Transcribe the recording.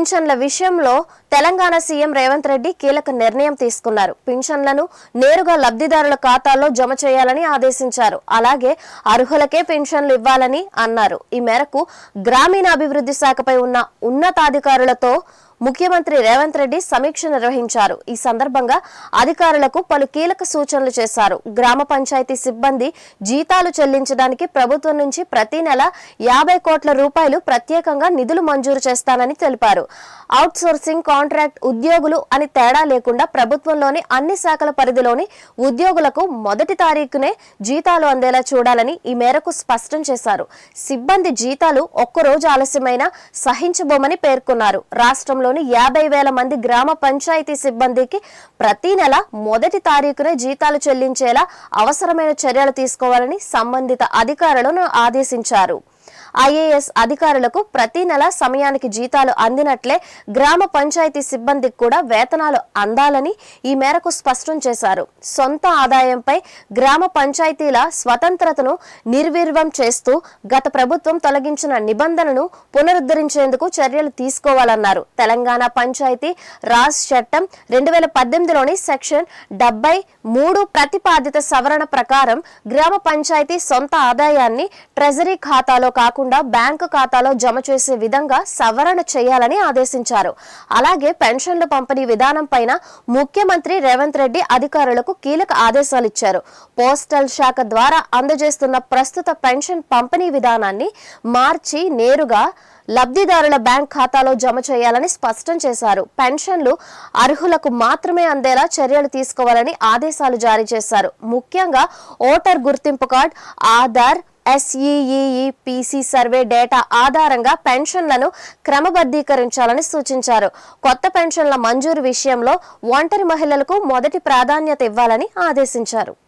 పింఛన్ల విషయంలో తెలంగాణ సీఎం రేవంత్ రెడ్డి కీలక నిర్ణయం తీసుకున్నారు. పింఛన్లను నేరుగా లబ్ధిదారుల ఖాతాల్లో జమ చేయాలని ఆదేశించారు. అలాగే అర్హులకే పింఛన్లు ఇవ్వాలని అన్నారు. ఈ మేరకు గ్రామీణాభివృద్ధి శాఖపై ఉన్న ఉన్నతాధికారులతో ముఖ్యమంత్రి రేవంత్ రెడ్డి సమీక్ష నిర్వహించారు. ఈ సందర్భంగా అధికారులకు పలు కీలక సూచనలు చేశారు. గ్రామ పంచాయతీ సిబ్బంది జీతాలు చెల్లించడానికి ప్రభుత్వం నుంచి ప్రతి నెల 50 కోట్ల రూపాయలు ప్రత్యేకంగా నిధులు మంజూరు చేస్తానని తెలిపారు. అవుట్ సోర్సింగ్, కాంట్రాక్ట్ ఉద్యోగులు అని తేడా లేకుండా ప్రభుత్వంలోని అన్ని శాఖల పరిధిలోని ఉద్యోగులకు మొదటి తారీఖునే జీతాలు అందేలా చూడాలని ఈ మేరకు స్పష్టం చేశారు. సిబ్బంది జీతాలు ఒక్కరోజు ఆలస్యమైనా సహించబోమని పేర్కొన్నారు. రాష్ట్రంలో 50,000 మంది గ్రామ పంచాయతీ సిబ్బందికి ప్రతి నెల మొదటి తారీఖునే జీతాలు చెల్లించేలా అవసరమైన చర్యలు తీసుకోవాలని సంబంధిత అధికారులను ఆదేశించారు. ఐఏఎస్ అధికారులకు ప్రతి నెల సమయానికి జీతాలు అందినట్లే గ్రామ పంచాయతీ సిబ్బందికి కూడా వేతనాలు అందాలని ఈ మేరకు స్పష్టం చేశారు. సొంత ఆదాయంపై గ్రామ పంచాయతీల స్వతంత్రతను నిర్వీర్యం చేస్తూ గత ప్రభుత్వం తొలగించిన నిబంధనను పునరుద్ధరించేందుకు చర్యలు తీసుకోవాలన్నారు. తెలంగాణ పంచాయతీ రాజ్ చట్టం 2018లోని సెక్షన్ 73 ప్రతిపాదిత సవరణ ప్రకారం గ్రామ పంచాయతీ సొంత ఆదాయాన్ని ట్రెజరీ ఖాతాలో కాకుండా బ్యాంకు ఖాతాలో జమ చేసే విధంగా సవరణ చేయాలని ఆదేశించారు. అలాగే పెన్షన్ల పంపిణీ విధానం పైన ముఖ్యమంత్రి రేవంత్ రెడ్డి అధికారులకు కీలక ఆదేశాలు ఇచ్చారు. పోస్టల్ శాఖ ద్వారా అందజేస్తున్న ప్రస్తుత పెన్షన్ పంపిణీ విధానాన్ని మార్చి నేరుగా లబ్ధిదారుల బ్యాంక్ ఖాతాలో జమ చేయాలని స్పష్టం చేశారు. పెన్షన్లు అర్హులకు మాత్రమే అందేలా చర్యలు తీసుకోవాలని ఆదేశాలు జారీ చేశారు. ముఖ్యంగా ఓటర్ గుర్తింపు card, Aadhaar, SEEE-PC survey data ఆధారంగా పెన్షన్లను క్రమబద్ధీకరించాలని సూచించారు. కొత్త పెన్షన్ల మంజూరు విషయంలో ఒంటరి మహిళలకు మొదటి ప్రాధాన్యత ఇవ్వాలని ఆదేశించారు.